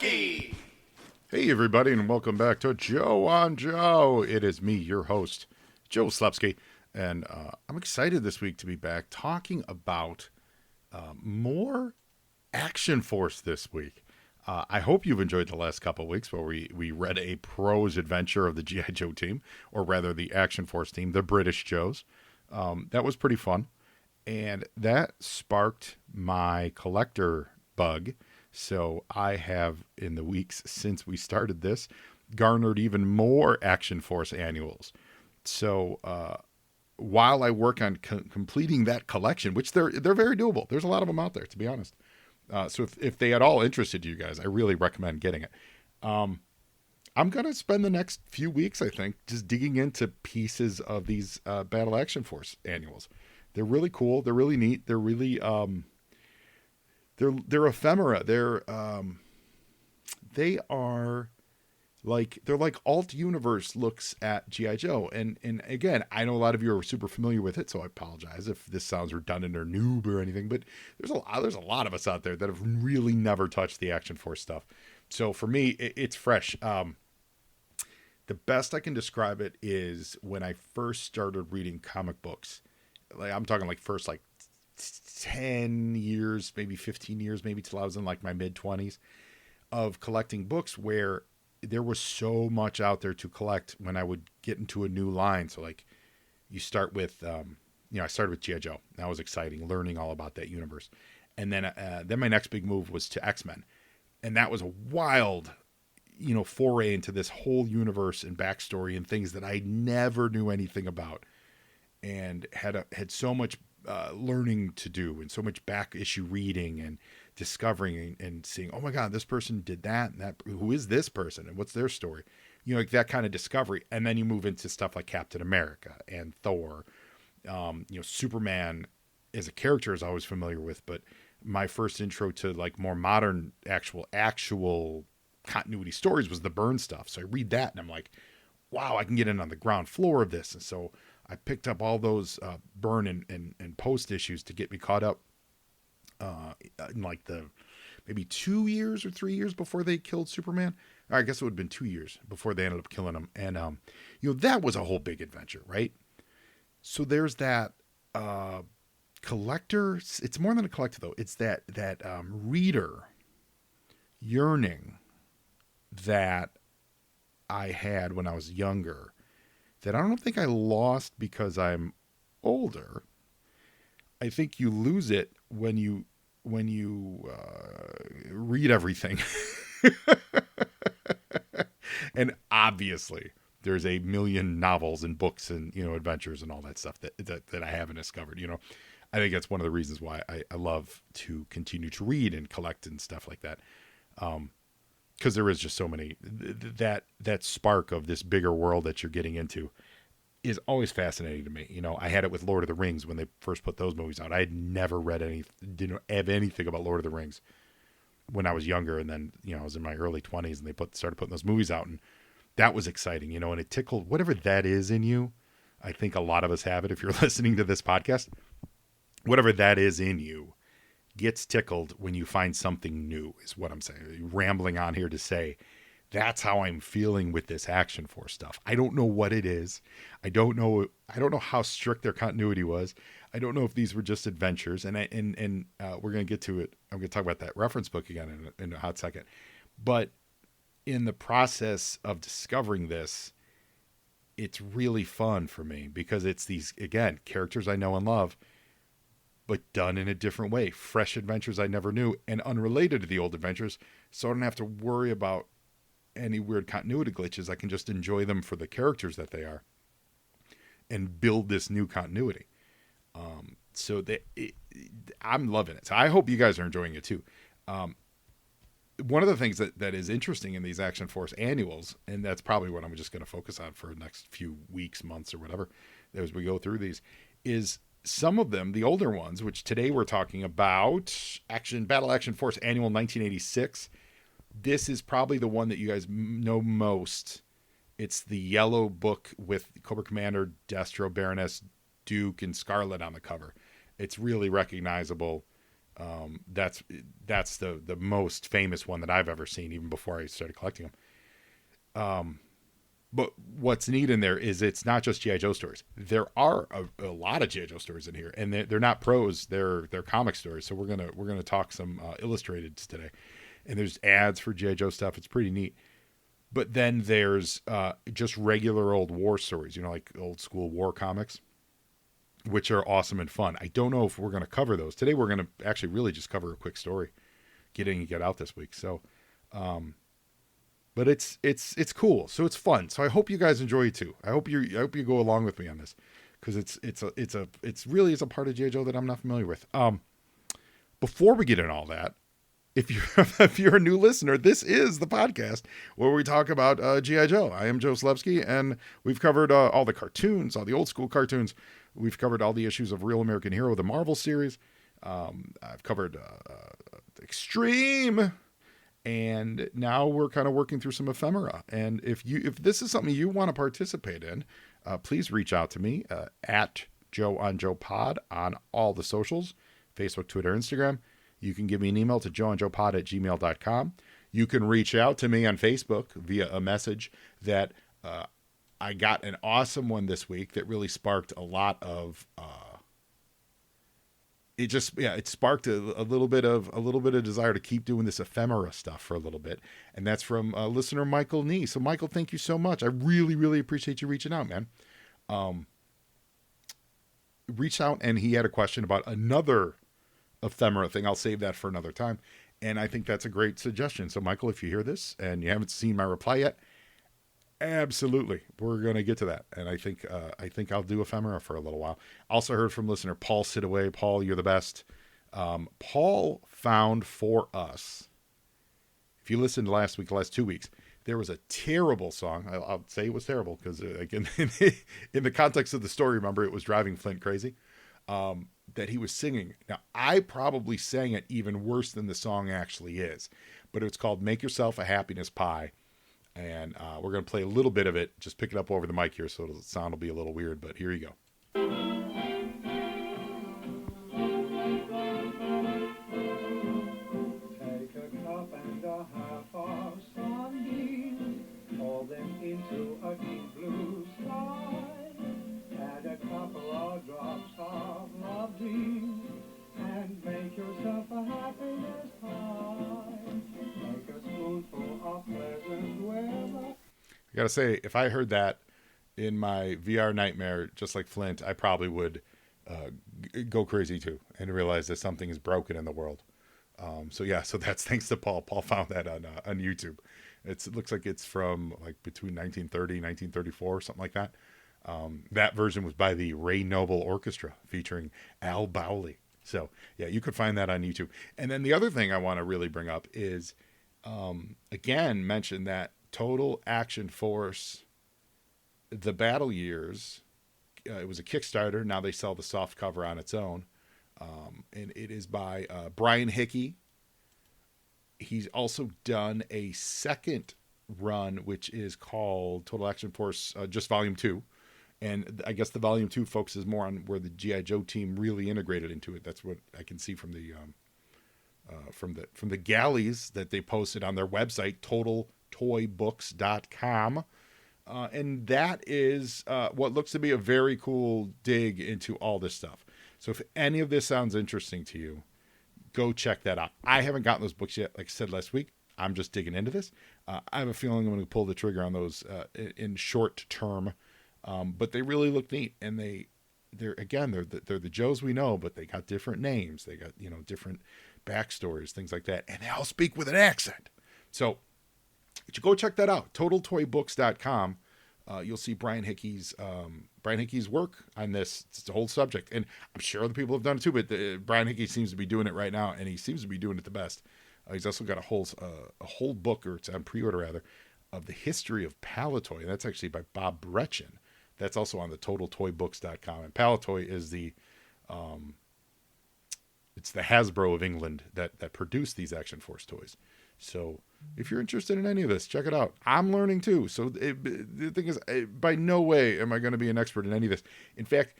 Slapsky! Hey, everybody, and welcome back to Joe on Joe. It is me, your host, Joe Slepsky, and I'm excited this week to be back talking about more Action Force this week. I hope you've enjoyed the last couple of weeks where we read a prose adventure of the G.I. Joe team, or rather the Action Force team, the British Joes. That was pretty fun, and that sparked my collector bug. So I have, in the weeks since we started this, garnered even more Action Force annuals. So while I work on completing that collection, which they're very doable, there's a lot of them out there, to be honest. So if they at all interested you guys, I really recommend getting it. I'm going to spend the next few weeks, I think, just digging into pieces of these Battle Action Force annuals. They're really cool. They're really neat. They're really... They're ephemera. They're like alt universe looks at G.I. Joe. And again, I know a lot of you are super familiar with it, so I apologize if this sounds redundant or noob or anything, but there's a lot of us out there that have really never touched the Action Force stuff. So for me, it's fresh. The best I can describe it is when I first started reading comic books. Like I'm talking like first 10 years, maybe 15 years, maybe till I was in like my mid 20s of collecting books, where there was so much out there to collect when I would get into a new line. So like you start with, I started with G.I. Joe. That was exciting, learning all about that universe. And then my next big move was to X-Men. And that was a wild, foray into this whole universe and backstory and things that I never knew anything about, and had so much learning to do and so much back issue reading and discovering and seeing, oh my God, this person did that and that. Who is this person and what's their story? Like that kind of discovery. And then you move into stuff like Captain America and Thor. Superman as a character is always familiar with, but my first intro to like more modern actual continuity stories was the Byrne stuff. So I read that and I'm like, wow, I can get in on the ground floor of this. And so I picked up all those Byrne and Post issues to get me caught up in like the maybe 2 years or 3 years before they killed Superman. I guess it would have been 2 years before they ended up killing him. And, that was a whole big adventure, right? So there's that collector. It's more than a collector, though. It's that reader yearning that I had when I was younger, that I don't think I lost because I'm older. I think you lose it when you read everything. And obviously there's a million novels and books and, adventures and all that stuff that I haven't discovered. I think that's one of the reasons why I love to continue to read and collect and stuff like that. Because there is just so many, that spark of this bigger world that you're getting into is always fascinating to me. I had it with Lord of the Rings when they first put those movies out. I had never read didn't have anything about Lord of the Rings when I was younger. And then, I was in my early 20s and they started putting those movies out, and that was exciting, and it tickled whatever that is in you. I think a lot of us have it. If you're listening to this podcast, whatever that is in you gets tickled when you find something new, is what I'm saying. Rambling on here to say that's how I'm feeling with this Action Force stuff. I don't know what it is. I don't know how strict their continuity was. I don't know if these were just adventures, and we're going to get to it. I'm going to talk about that reference book again in a hot second. But in the process of discovering this, it's really fun for me because it's these, again, characters I know and love, but done in a different way. Fresh adventures I never knew and unrelated to the old adventures. So I don't have to worry about any weird continuity glitches. I can just enjoy them for the characters that they are and build this new continuity. I'm loving it. So I hope you guys are enjoying it too. One of the things that is interesting in these Action Force annuals, and that's probably what I'm just going to focus on for the next few weeks, months, or whatever, as we go through these, is some of them, the older ones, which today we're talking about, Battle Action Force Annual 1986. This is probably the one that you guys know most. It's the yellow book with Cobra Commander, Destro, Baroness, Duke, and Scarlet on the cover. It's really recognizable. That's the most famous one that I've ever seen, even before I started collecting them. But what's neat in there is it's not just GI Joe stories. There are a lot of GI Joe stories in here, and they're not prose; they're comic stories. So we're gonna talk some illustrateds today, and there's ads for GI Joe stuff. It's pretty neat. But then there's just regular old war stories, like old school war comics, which are awesome and fun. I don't know if we're going to cover those today. We're going to actually really just cover a quick story, get in and get out this week. So, but it's cool. So it's fun. So I hope you guys enjoy it too. I hope you go along with me on this, because it's really is a part of GI Joe that I'm not familiar with. Before we get in all that, if you're a new listener, this is the podcast where we talk about GI Joe. I am Joe Slevsky, and we've covered all the cartoons, all the old school cartoons. We've covered all the issues of Real American Hero, the Marvel series. I've covered Extreme. And now we're kind of working through some ephemera. And if this is something you want to participate in, please reach out to me at Joe on Joe Pod on all the socials, Facebook, Twitter, Instagram. You can give me an email to joeandjoepod@gmail.com. You can reach out to me on Facebook via a message that I got an awesome one this week that really sparked a lot of it sparked a little bit of desire to keep doing this ephemera stuff for a little bit. And that's from listener Michael Nee. So Michael, thank you so much. I really, really appreciate you reaching out, man. Reached out, and he had a question about another ephemera thing. I'll save that for another time. And I think that's a great suggestion. So Michael, if you hear this and you haven't seen my reply yet, absolutely, we're going to get to that. And I think I'll do ephemera for a little while. Also heard from listener Paul Sidaway. Paul, you're the best. Paul found for us, if you listened last 2 weeks, there was a terrible song. I'll say it was terrible because, again, in the context of the story, remember, it was driving Flint crazy, that he was singing. Now, I probably sang it even worse than the song actually is, but it's called Make Yourself a Happiness Pie. And we're going to play a little bit of it. Just pick it up over the mic here, so the sound will be a little weird, but here you go. Take a cup and a half of sunbeams, pour them into a deep blue sky, add a couple of drops of love dreams, and make yourself a happiness pie. Make a spoonful of pleasant weather. I gotta say, if I heard that in my VR nightmare, just like Flint, I probably would go crazy too and realize that something is broken in the world. So that's thanks to Paul. Paul found that on YouTube. It looks like it's from like between 1930 and 1934, something like that. That version was by the Ray Noble Orchestra featuring Al Bowley. So yeah, you could find that on YouTube. And then the other thing I want to really bring up is, again, mention that Total Action Force, the Battle Years, it was a Kickstarter. Now they sell the soft cover on its own. And it is by Brian Hickey. He's also done a second run, which is called Total Action Force, just Volume 2. And I guess the Volume 2 focuses more on where the G.I. Joe team really integrated into it. That's what I can see from the galleys that they posted on their website, totaltoybooks.com. And that is what looks to be a very cool dig into all this stuff. So if any of this sounds interesting to you, go check that out. I haven't gotten those books yet. Like I said last week, I'm just digging into this. I have a feeling I'm going to pull the trigger on those in short term. But they really look neat, and they're the Joes we know, but they got different names. They got, different backstories, things like that. And they all speak with an accent. So go check that out. TotalToyBooks.com. You'll see Brian Hickey's work on this. It's a whole subject. And I'm sure other people have done it too, but Brian Hickey seems to be doing it right now, and he seems to be doing it the best. He's also got a whole book, or it's on pre-order rather, of the history of Palatoy. And that's actually by Bob Bretchen. That's also on the TotalToyBooks.com. And Palatoy is it's the Hasbro of England that produced these Action Force toys. So if you're interested in any of this, check it out. I'm learning too. So the thing is, by no way am I going to be an expert in any of this. In fact,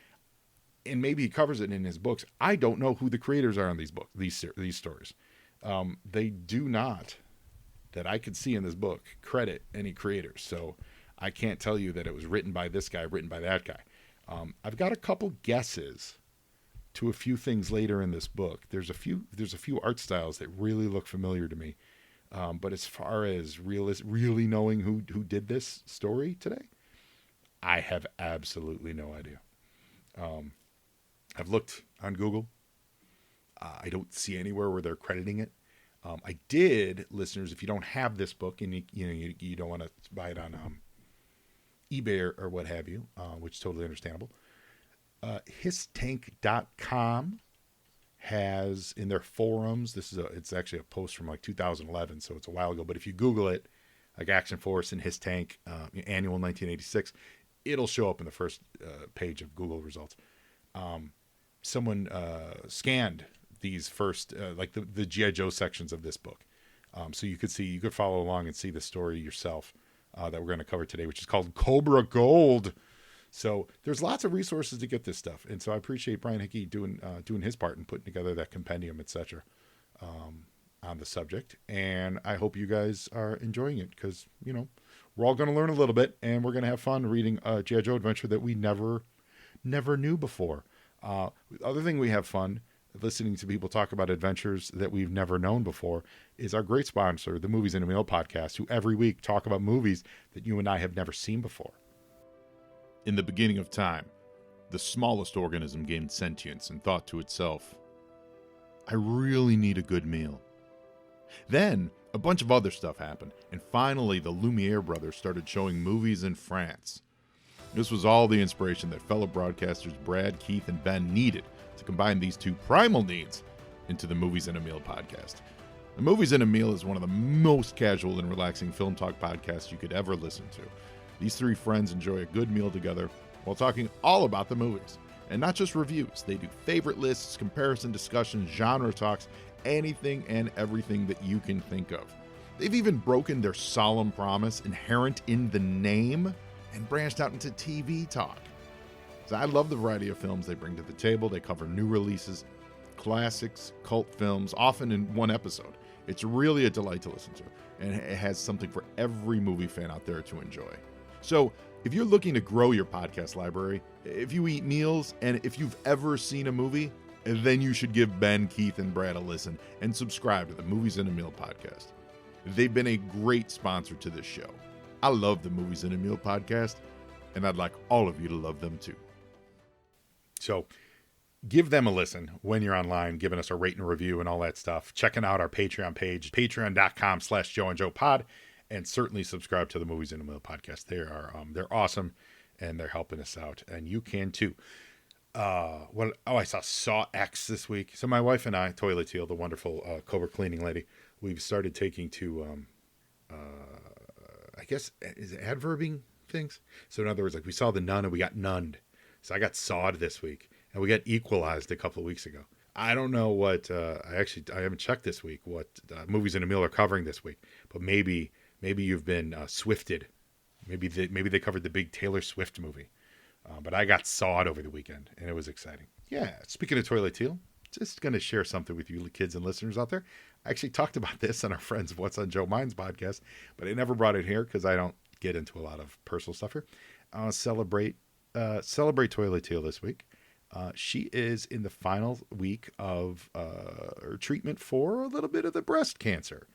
and maybe he covers it in his books. I don't know who the creators are on these books, these stories. They do not, that I could see in this book, credit any creators. So I can't tell you that it was written by this guy, written by that guy. I've got a couple guesses to a few things later in this book. There's a few art styles that really look familiar to me. But as far as really knowing who did this story today, I have absolutely no idea. I've looked on Google. I don't see anywhere where they're crediting it. I did, listeners, if you don't have this book and you don't want to buy it on eBay or what have you, which is totally understandable, histank.com has in their forums, it's actually a post from like 2011, so it's a while ago, but if you Google it, like Action Force and His Tank annual 1986, it'll show up in the first page of Google results. Someone scanned these first like the G.I. Joe sections of this book, so you could follow along and see the story yourself that we're going to cover today, which is called Cobra Gold. So there's lots of resources to get this stuff, and so I appreciate Brian Hickey doing his part in putting together that compendium, etc., on the subject. And I hope you guys are enjoying it, because we're all going to learn a little bit, and we're going to have fun reading a G.I. Joe adventure that we never knew before. The other thing we have fun listening to people talk about adventures that we've never known before is our great sponsor, the Movies in a Meal podcast, who every week talk about movies that you and I have never seen before. In the beginning of time, the smallest organism gained sentience and thought to itself, I really need a good meal. Then, a bunch of other stuff happened, and finally the Lumiere brothers started showing movies in France. This was all the inspiration that fellow broadcasters Brad, Keith, and Ben needed to combine these two primal needs into the Movies in a Meal podcast. The Movies in a Meal is one of the most casual and relaxing film talk podcasts you could ever listen to. These three friends enjoy a good meal together while talking all about the movies. And not just reviews. They do favorite lists, comparison discussions, genre talks, anything and everything that you can think of. They've even broken their solemn promise inherent in the name and branched out into TV talk. So I love the variety of films they bring to the table. They cover new releases, classics, cult films, often in one episode. It's really a delight to listen to, and it has something for every movie fan out there to enjoy. So if you're looking to grow your podcast library, if you eat meals, and if you've ever seen a movie, then you should give Ben, Keith, and Brad a listen and subscribe to the Movies in a Meal podcast. They've been a great sponsor to this show. I love the Movies in a Meal podcast, and I'd like all of you to love them too. So give them a listen when you're online, giving us a rate and a review and all that stuff. Checking out our Patreon page, patreon.com/JoeandJoePod. And certainly subscribe to the Movies in a Meal podcast. They're awesome, and they're helping us out, and you can too. I saw X this week. So my wife and I, Toilet Teal, the wonderful Cobra cleaning lady, we've started taking to, I guess, is it adverbing things? So in other words, like we saw The Nun and we got nunned. So I got sawed this week, and we got equalized a couple of weeks ago. I don't know what, I haven't checked this week what Movies in a Meal are covering this week, but maybe you've been swifted. Maybe they covered the big Taylor Swift movie. But I got sawed over the weekend, and it was exciting. Yeah, speaking of Toilet Teal, just going to share something with you kids and listeners out there. I actually talked about this on our friends of What's on Joe Mind's podcast, but I never brought it here because I don't get into a lot of personal stuff here. Celebrate Toilet Teal this week. She is in the final week of her treatment for a little bit of the breast cancer.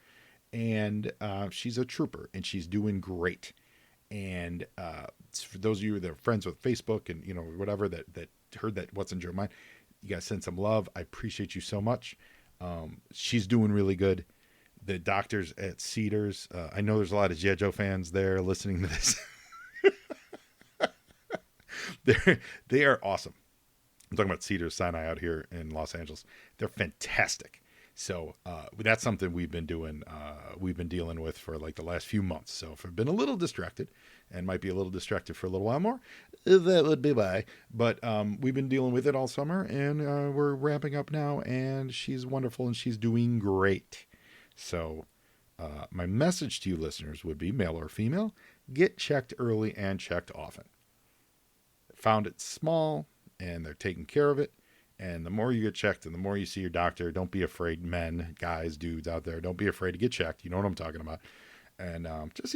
And she's a trooper, and she's doing great. And for those of you that are friends with Facebook and whatever that heard that What's in Joe Mind, you guys send some love. I appreciate you so much. She's doing really good. The doctors at Cedars, I know there's a lot of G.I. Joe fans there listening to this. They are awesome. I'm talking about Cedars Sinai out here in Los Angeles. They're fantastic. So that's something we've been doing. We've been dealing with for like the last few months. So if I've been a little distracted, and might be a little distracted for a little while more, that would be why. But we've been dealing with it all summer, and we're ramping up now. And she's wonderful, and she's doing great. So my message to you listeners would be, male or female, get checked early and checked often. Found it small. and they're taking care of it. And the more you get checked and the more you see your doctor, don't be afraid, men, guys, dudes out there, don't be afraid to get checked. You know what I'm talking about. And just,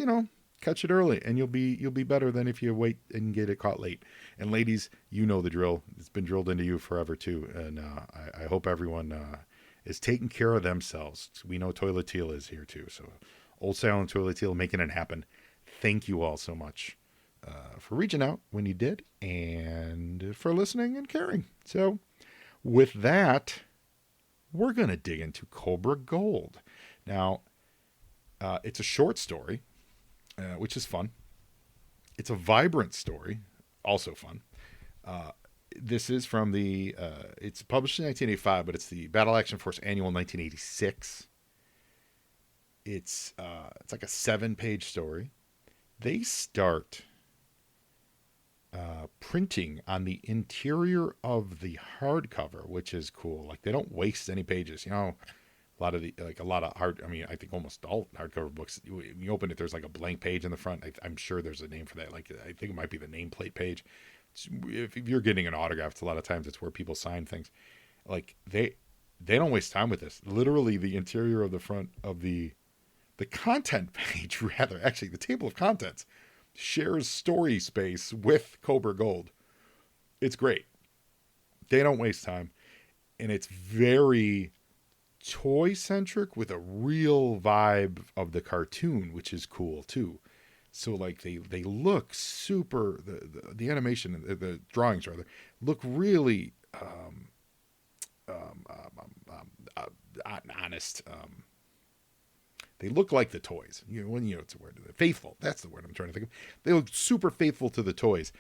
catch it early, and you'll be better than if you wait and get it caught late. And ladies, you know the drill. It's been drilled into you forever too. And I hope everyone is taking care of themselves. We know Toiletile is here too. So Old Style and Toiletile making it happen. Thank you all so much for reaching out when you did, and for listening and caring. So with that, we're going to dig into Cobra Gold. Now, it's a short story, which is fun. It's a vibrant story, also fun. This is from it's published in 1985, but it's the Battle Action Force Annual 1986. It's like a 7-page story. They start printing on the interior of the hardcover, which is cool. Like, they don't waste any pages. A lot of I think almost all hardcover books, you open it, there's like a blank page in the front. I'm sure there's a name for that. Like, I think it might be the nameplate page. If you're getting an autograph, it's a lot of times it's where people sign things. Like, they don't waste time with this. Literally, the interior of the front of the content page, rather, actually the table of contents, shares story space with Cobra Gold. It's great. They don't waste time, and it's very toy centric with a real vibe of the cartoon, which is cool too. So like they look super, the animation, the drawings rather, look really honest. They look like the toys. It's a word. Faithful. That's the word I'm trying to think of. They look super faithful to the toys,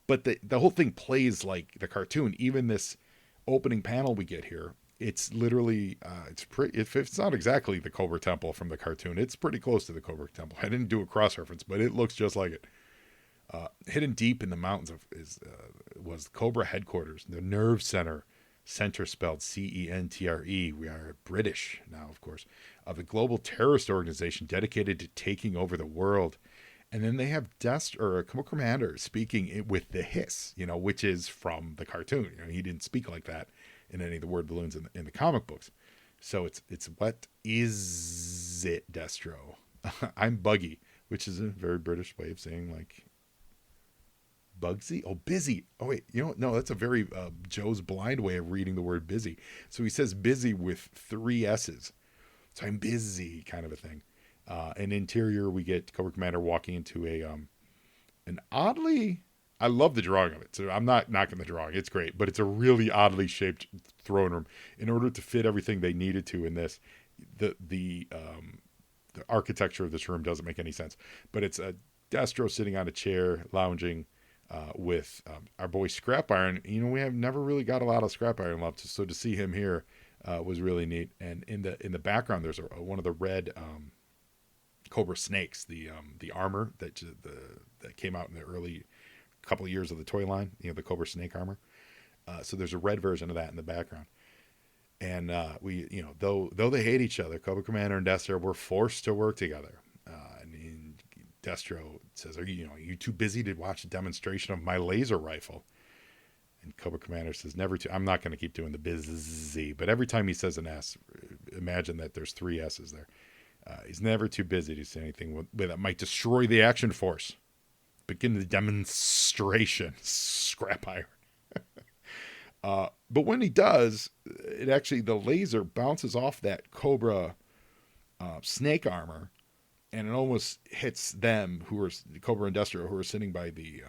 but the whole thing plays like the cartoon. Even this opening panel we get here, it's literally it's pretty. If it's not exactly the Cobra Temple from the cartoon, it's pretty close to the Cobra Temple. I didn't do a cross reference, but it looks just like it. Hidden deep in the mountains was Cobra headquarters, the nerve center. Center spelled CENTRE. We are British now, of course, of a global terrorist organization dedicated to taking over the world. And then they have Cobra Commander speaking with the hiss, which is from the cartoon. He didn't speak like that in any of the word balloons in the comic books. So it's what is it, Destro? I'm Buggy, which is a very British way of saying like Bugsy? Oh, busy. Oh, wait. No, that's a very Joe's blind way of reading the word busy. So he says busy with 3 S's. So I'm busy kind of a thing. And interior, we get Cobra Commander walking into an oddly, I love the drawing of it. So I'm not knocking the drawing. It's great. But it's a really oddly shaped throne room. In order to fit everything they needed to in this, the architecture of this room doesn't make any sense. But it's a Destro sitting on a chair, lounging, with our boy Scrap Iron. We have never really got a lot of Scrap Iron love, so to see him here was really neat. And in the background, there's one of the red Cobra snakes, the armor that came out in the early couple of years of the toy line. The Cobra snake armor. So there's a red version of that in the background. And we, though they hate each other, Cobra Commander and Destro were forced to work together. Destro says, are you too busy to watch a demonstration of my laser rifle? And Cobra Commander says, never too. I'm not going to keep doing the busy, but every time he says an S, imagine that there's 3 S's there. He's never too busy to say anything that might destroy the action force. Begin the demonstration. Scrap Iron. But when he does, the laser bounces off that Cobra snake armor, and it almost hits them, who are Cobra and Destro, who are sitting by the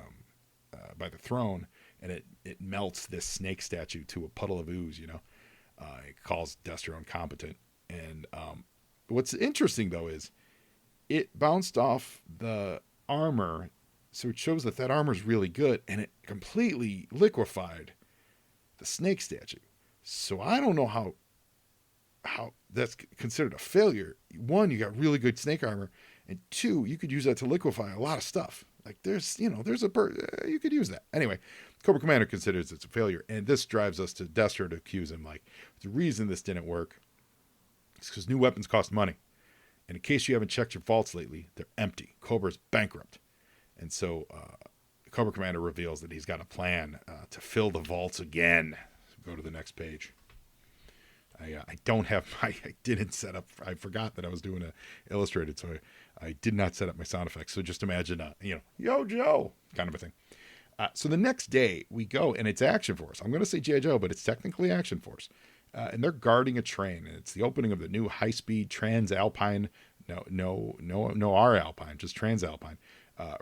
throne, and it melts this snake statue to a puddle of ooze. It calls Destro incompetent. And what's interesting though is it bounced off the armor, so it shows that armor is really good, and it completely liquefied the snake statue. So I don't know how that's considered a failure. 1, you got really good snake armor, and 2, you could use that to liquefy a lot of stuff. Like you could use that. Anyway, Cobra Commander considers it's a failure, and this drives us to Destro to accuse him. Like, the reason this didn't work is because new weapons cost money, and in case you haven't checked your vaults lately, they're empty. Cobra's bankrupt, and so Cobra Commander reveals that he's got a plan to fill the vaults again. So go to the next page. I don't have my, I didn't set up, I forgot that I was doing a illustrated, so I did not set up my sound effects. So just imagine, yo, Joe, kind of a thing. So the next day we go, and it's Action Force. I'm going to say G.I. Joe, but it's technically Action Force. And they're guarding a train, and it's the opening of the new high-speed Transalpine, no R Alpine, just Transalpine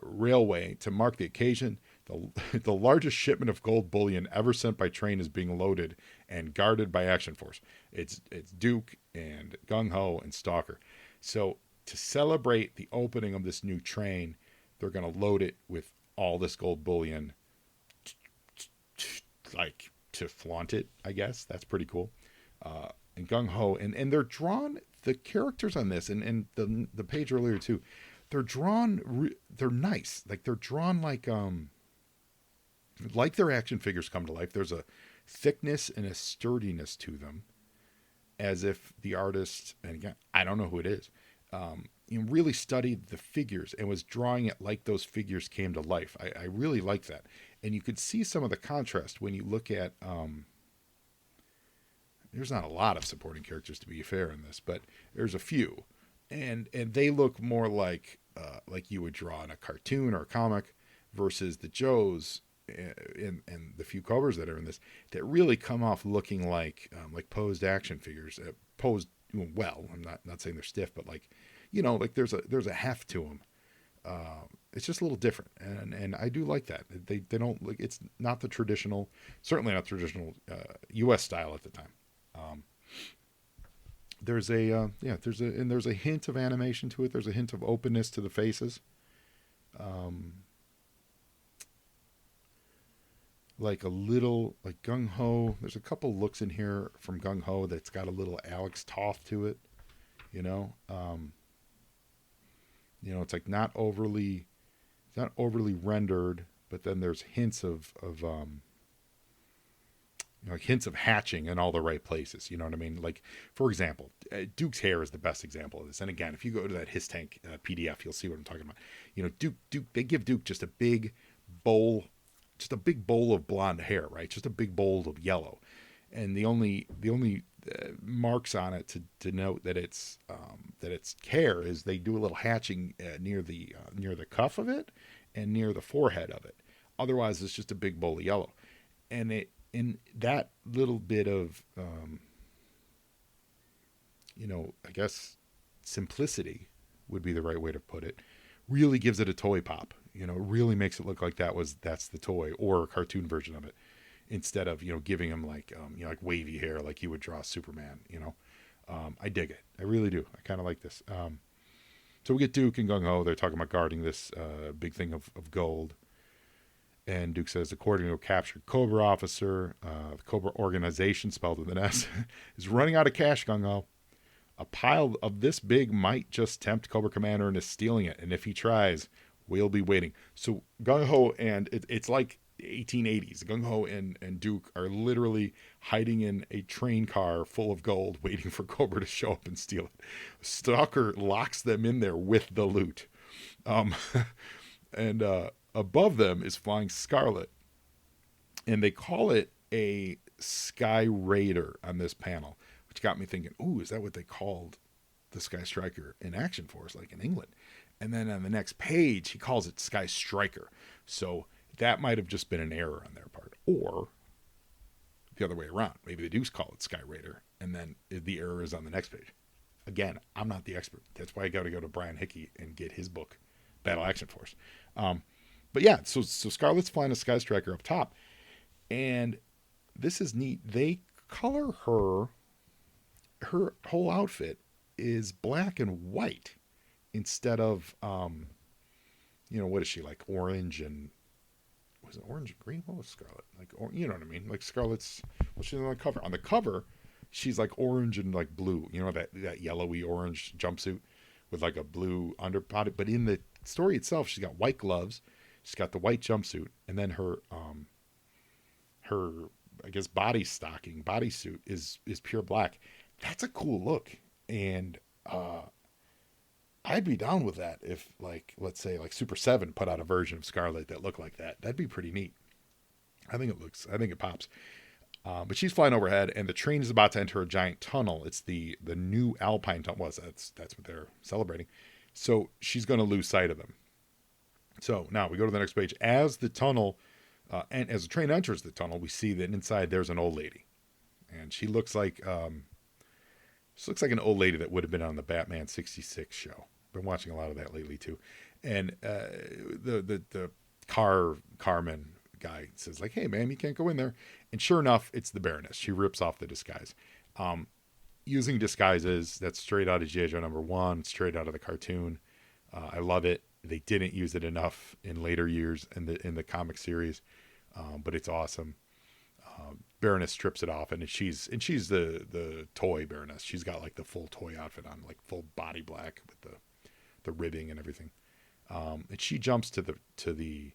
railway to mark the occasion. The largest shipment of gold bullion ever sent by train is being loaded and guarded by Action Force. It's Duke and Gung Ho and Stalker. So to celebrate the opening of this new train, they're going to load it with all this gold bullion, like to flaunt it, I guess. That's pretty cool. And Gung Ho, and they're drawn, the characters on this, and the page earlier too, they're drawn, they're nice. Like they're drawn like their action figures come to life. There's a thickness and a sturdiness to them, as if the artist, and again, I don't know who it is, really studied the figures and was drawing it like those figures came to life. I really like that. And you could see some of the contrast when you look at, there's not a lot of supporting characters, to be fair, in this, but there's a few. And they look more like you would draw in a cartoon or a comic, versus the Joes and the few Cobras that are in this that really come off looking like posed action figures, posed well. I'm not saying they're stiff, but like there's a heft to them. It's just a little different, and I do like that. They don't like, it's not the traditional, certainly not traditional U.S. style at the time. There's a hint of animation to it. There's a hint of openness to the faces. Like a little, like Gung Ho. There's a couple looks in here from Gung Ho that's got a little Alex Toth to it. It's like not overly rendered, but then there's hints of like hints of hatching in all the right places. You know what I mean? Like, for example, Duke's hair is the best example of this. And again, if you go to that His Tank PDF, you'll see what I'm talking about. Duke, they give Duke just a big bowl of blonde hair, right? Just a big bowl of yellow. And the only marks on it to denote that it's hair is they do a little hatching near the cuff of it and near the forehead of it. Otherwise, it's just a big bowl of yellow. And in that little bit of I guess simplicity would be the right way to put it, really gives it a toy pop. It really makes it look like that's the toy or a cartoon version of it, instead of giving him like like wavy hair like you would draw Superman. I dig it. I really do. I kind of like this. So we get Duke and Gung Ho. They're talking about guarding this big thing of gold. And Duke says, according to a captured Cobra officer, the Cobra organization, spelled with an S, is running out of cash, Gung Ho. A pile of this big might just tempt Cobra Commander into stealing it. And if he tries, we'll be waiting. So Gung Ho, and it's like 1880s. Gung Ho and Duke are literally hiding in a train car full of gold, waiting for Cobra to show up and steal it. Stalker locks them in there with the loot. And above them is flying Scarlet, and they call it a Sky Raider on this panel, which got me thinking, ooh, is that what they called the Sky Striker in Action Force, like in England? And then on the next page, he calls it Sky Striker. So that might have just been an error on their part, or the other way around. Maybe they do call it Sky Raider, and then the error is on the next page. Again, I'm not the expert. That's why I got to go to Brian Hickey and get his book, Battle Action Force. But yeah, so Scarlet's flying a Sky Striker up top, and this is neat. They color her whole outfit is black and white instead of what is she, like orange and, was it orange and green? What was Scarlet like? You know what I mean? Like Scarlet's, well, she's on the cover. On the cover, she's like orange and like blue. That yellowy orange jumpsuit with like a blue underbody. But in the story itself, she's got white gloves. She's got the white jumpsuit, and then her I guess bodysuit is pure black. That's a cool look, and I'd be down with that if, like, let's say, like Super 7 put out a version of Scarlet that looked like that. That'd be pretty neat. I think it pops. But she's flying overhead, and the train is about to enter a giant tunnel. It's the new Alpine tunnel. Well, that's what they're celebrating. So she's going to lose sight of them. So now we go to the next page. As the tunnel, and as the train enters the tunnel, we see that inside there's an old lady, and she looks like an old lady that would have been on the Batman '66 show. Been watching a lot of that lately too. And the carman guy says like, "Hey, ma'am, you can't go in there." And sure enough, it's the Baroness. She rips off the disguise. Using disguises, that's straight out of G.I. Joe #1, straight out of the cartoon. I love it. They didn't use it enough in later years in the comic series, but it's awesome. Baroness strips it off, and she's the toy Baroness. She's got like the full toy outfit on, like full body black with the ribbing and everything. And she jumps to the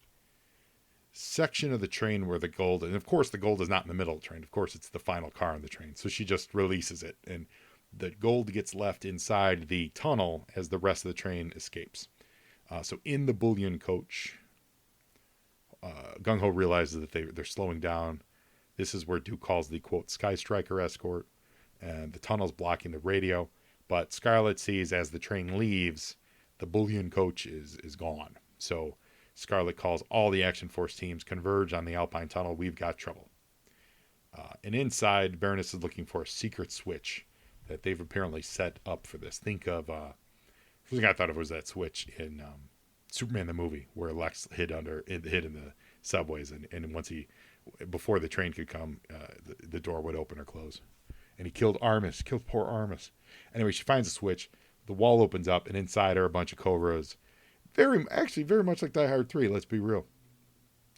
section of the train where the gold, and of course the gold is not in the middle of the train. Of course, it's the final car on the train. So she just releases it, and the gold gets left inside the tunnel as the rest of the train escapes. So in the bullion coach, Gung Ho realizes that they're slowing down. This is where Duke calls the, quote, Sky Striker escort, and the tunnel's blocking the radio. But Scarlet sees as the train leaves, the bullion coach is gone. So Scarlet calls all the Action Force teams, converge on the Alpine Tunnel. We've got trouble. And inside, Baroness is looking for a secret switch that they've apparently set up for this. Think of, first thing I thought of was that switch in Superman the movie, where Lex hid in the subways, and once before the train could come, the door would open or close. And he killed poor Armus. Anyway, she finds a switch, the wall opens up, and inside are a bunch of Cobras. Very much like Die Hard 3, let's be real.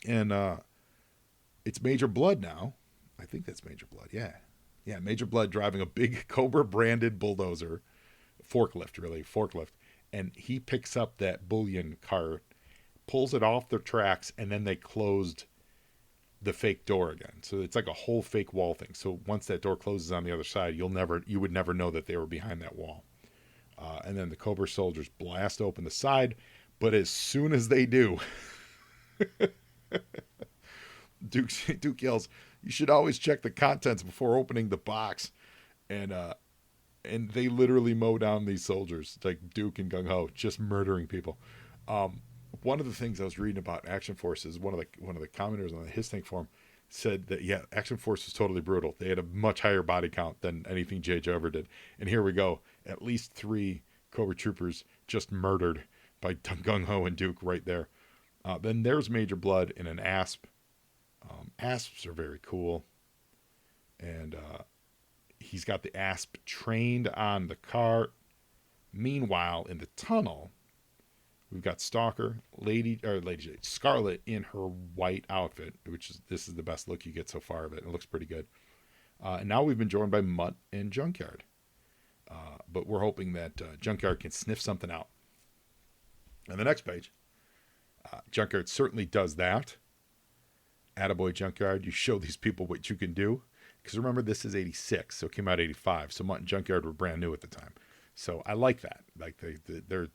And it's Major Blood now. I think that's Major Blood, yeah. Yeah, Major Blood driving a big Cobra-branded bulldozer, forklift. And he picks up that bullion cart, pulls it off their tracks, and then they closed the fake door again. So it's like a whole fake wall thing. So once that door closes on the other side, you would never know that they were behind that wall. And then the Cobra soldiers blast open the side, but as soon as they do, Duke yells, "You should always check the contents before opening the box." And they literally mow down these soldiers, like Duke and Gung Ho, just murdering people. One of the things I was reading about Action Forces, one of the commenters on the His Think forum said that, yeah, Action Force was totally brutal. They had a much higher body count than anything J. Joe ever did. And here we go. At least 3 Cobra Troopers just murdered by Gung Ho and Duke right there. Then there's Major Blood in an asp. Asps are very cool. And he's got the asp trained on the cart. Meanwhile, in the tunnel, we've got Stalker, Scarlet in her white outfit, this is the best look you get so far of it. It looks pretty good. And now we've been joined by Mutt and Junkyard. But we're hoping that Junkyard can sniff something out. On the next page, Junkyard certainly does that. Attaboy, Junkyard, you show these people what you can do. Because remember, this is 86, so it came out 85. So Mutt and Junkyard were brand new at the time. So I like that. Like they're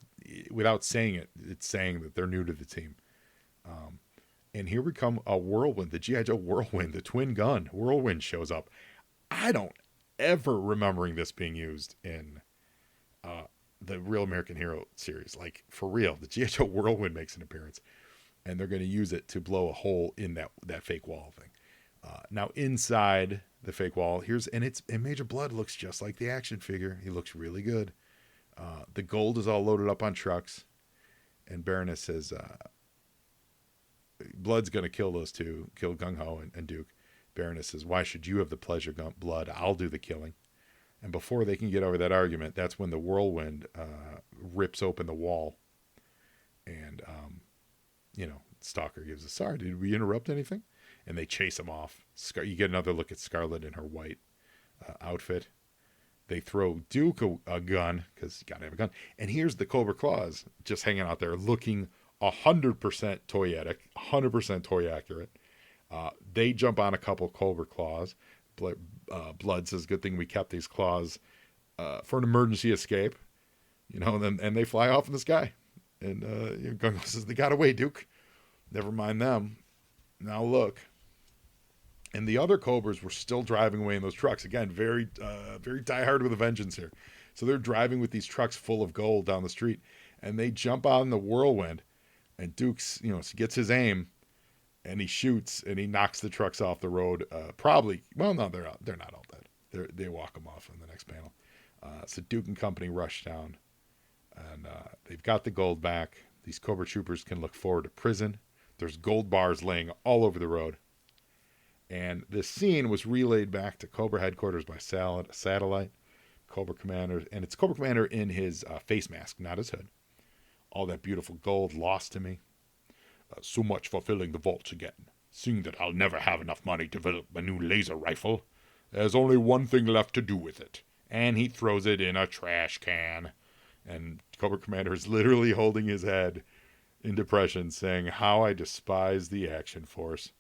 without saying it, it's saying that they're new to the team. And here we come, a Whirlwind, the G.I. Joe Whirlwind, the twin gun. Whirlwind shows up. I don't ever remembering this being used in the Real American Hero series. Like, for real, the G.I. Joe Whirlwind makes an appearance. And they're going to use it to blow a hole in that fake wall thing. Now, inside the fake wall, and Major Blood looks just like the action figure. He looks really good. The gold is all loaded up on trucks. And Baroness says, Blood's going to kill those two, kill Gung Ho and Duke. Baroness says, "Why should you have the pleasure, Blood? I'll do the killing." And before they can get over that argument, that's when the Whirlwind rips open the wall. And, Stalker gives a, "Sorry, did we interrupt anything?" And they chase him off. You get another look at Scarlet in her white outfit. They throw Duke a gun, because you got to have a gun. And here's the Cobra Claws just hanging out there looking 100% toyetic, 100% toy accurate. They jump on a couple Cobra Claws. Blood says, "Good thing we kept these claws for an emergency escape." and they fly off in the sky. And Gungo says, "They got away, Duke. Never mind them. Now look." And the other Cobras were still driving away in those trucks. Again, very diehard with a vengeance here. So they're driving with these trucks full of gold down the street, and they jump out in the whirlwind. And Duke's, gets his aim, and he shoots, and he knocks the trucks off the road. Probably, well, no, they're not all dead. They walk them off in the next panel. So Duke and company rush down, and they've got the gold back. These Cobra troopers can look forward to prison. There's gold bars laying all over the road. And this scene was relayed back to Cobra headquarters by satellite. Cobra Commander, and it's Cobra Commander in his face mask, not his hood. All that beautiful gold lost to me. So much for filling the vaults again. Seeing that I'll never have enough money to develop a new laser rifle, there's only one thing left to do with it. And he throws it in a trash can. And Cobra Commander is literally holding his head in depression, saying, "How I despise the Action Force."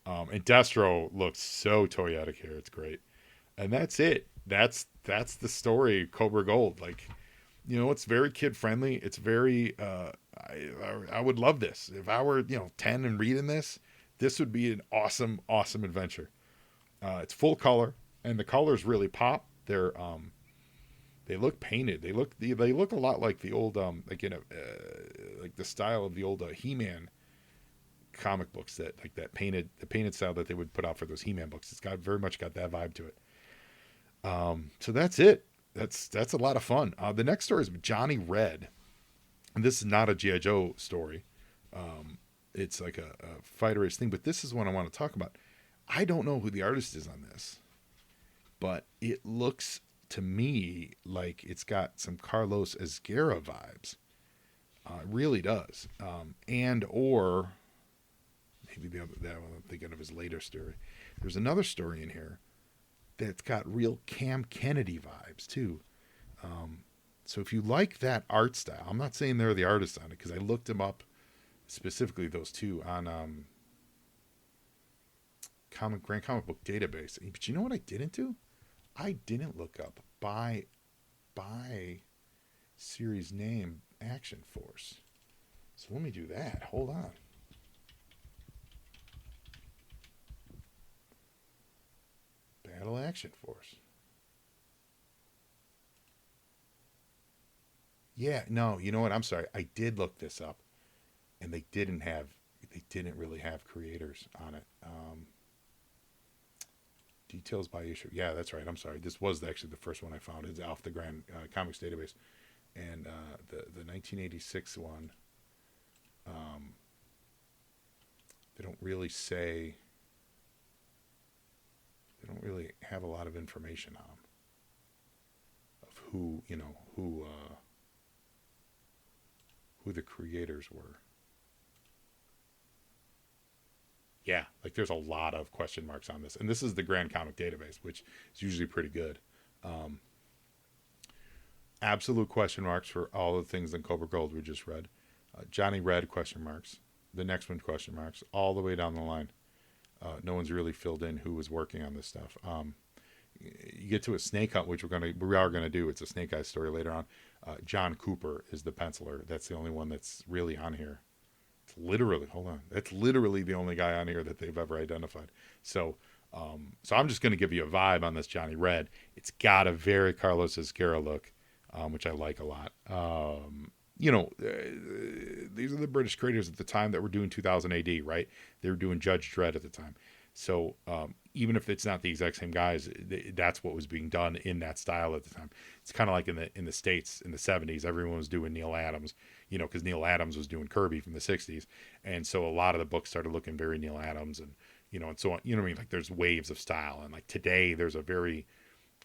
And Destro looks so toyetic here. It's great. And that's it. That's the story, Cobra Gold. Like, it's very kid friendly. It's very, I would love this. If I were, 10 and reading this would be an awesome, awesome adventure. It's full color, and the colors really pop. They look painted. They look a lot like the old, like the style of the old He-Man comic books, the painted style that they would put out for those He-Man books. It's very much got that vibe to it. So that's it. That's a lot of fun. The next story is Johnny Red, and this is not a G.I. Joe story. It's like a fighter race thing, but this is one I want to talk about. I don't know who the artist is on this, but it looks to me like it's got some Carlos Ezguerra vibes. It really does. Or maybe that one I'm thinking of his later story. There's another story in here that's got real Cam Kennedy vibes too. So if you like that art style, I'm not saying they're the artists on it, because I looked them up, specifically those two on Grand Comic Book Database. But you know what I didn't do? I didn't look up by series name Action Force. So let me do that. Hold on. Battle Action Force. Yeah, no, you know what? I'm sorry. I did look this up, and they didn't really have creators on it. Details by issue. Yeah, that's right. I'm sorry. This was actually the first one I found. It's off the Grand Comics database, and the 1986 one. They don't really say. They don't really have a lot of information on of who the creators were. Yeah, like there's a lot of question marks on this, and this is the Grand Comic Database, which is usually pretty good. Absolute question marks for all the things in Cobra Gold we just read. Johnny Red question marks. The next one question marks all the way down the line. No one's really filled in who was working on this stuff. You get to a Snake Hunt, which we are gonna do. It's a Snake Eyes story later on. John Cooper is the penciler. That's the only one that's really on here. It's literally, hold on, that's literally the only guy on here that they've ever identified. So I'm just gonna give you a vibe on this Johnny Red. It's got a very Carlos Ezguerra look, which I like a lot. These are the British creators at the time that were doing 2000 AD, right? They were doing Judge Dredd at the time. So even if it's not the exact same guys, that's what was being done in that style at the time. It's kind of like in the States in the 70s, everyone was doing Neil Adams, because Neil Adams was doing Kirby from the 60s. And so a lot of the books started looking very Neil Adams and so on. You know what I mean? Like there's waves of style. And like today there's a very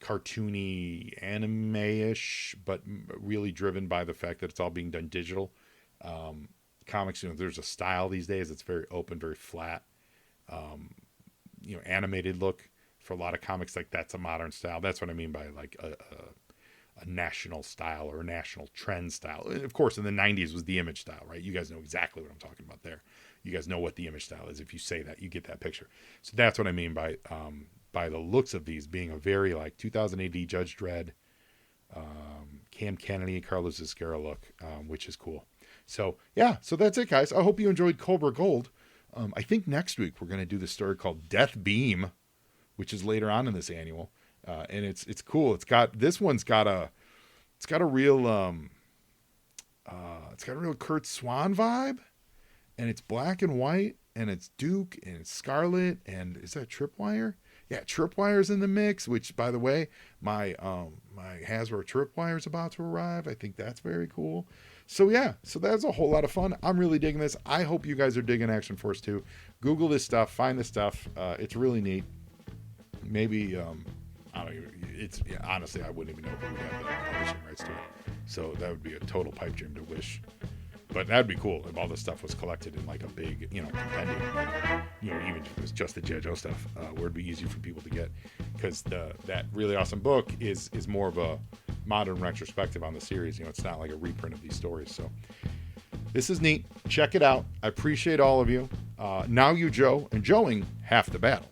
cartoony anime-ish, but really driven by the fact that it's all being done digital. Comics, there's a style these days that's very open, very flat, animated look. For a lot of comics, like that's a modern style. That's what I mean by like a national style or a national trend style. And of course, in the 90s was the Image style, right? You guys know exactly what I'm talking about there. You guys know what the Image style is. If you say that, you get that picture. So that's what I mean by the looks of these being a very like 2000 AD Judge Dredd, Cam Kennedy, Carlos Ezquerra look, which is cool. So yeah, so that's it, guys. I hope you enjoyed Cobra Gold. I think next week we're going to do the story called Death Beam, which is later on in this annual, and it's cool. It's got a real Kurt Swan vibe, and it's black and white, and it's Duke, and it's Scarlet, and is that Tripwire? Yeah, Tripwire's in the mix, which, by the way, my Hasbro Tripwire is about to arrive. I think that's very cool. So yeah, so that's a whole lot of fun. I'm really digging this. I hope you guys are digging Action Force too. Google this stuff, find this stuff. It's really neat. Maybe I don't even. Honestly, I wouldn't even know who would have the publishing rights to it. So that would be a total pipe dream to wish. But that'd be cool if all this stuff was collected in like a big, compendium. Even if it was just the G.I. Joe stuff, where it'd be easy for people to get. Because that really awesome book is more of a modern retrospective on the series. It's not like a reprint of these stories. So this is neat. Check it out. I appreciate all of you. Now you Joe, and Joeing half the battle.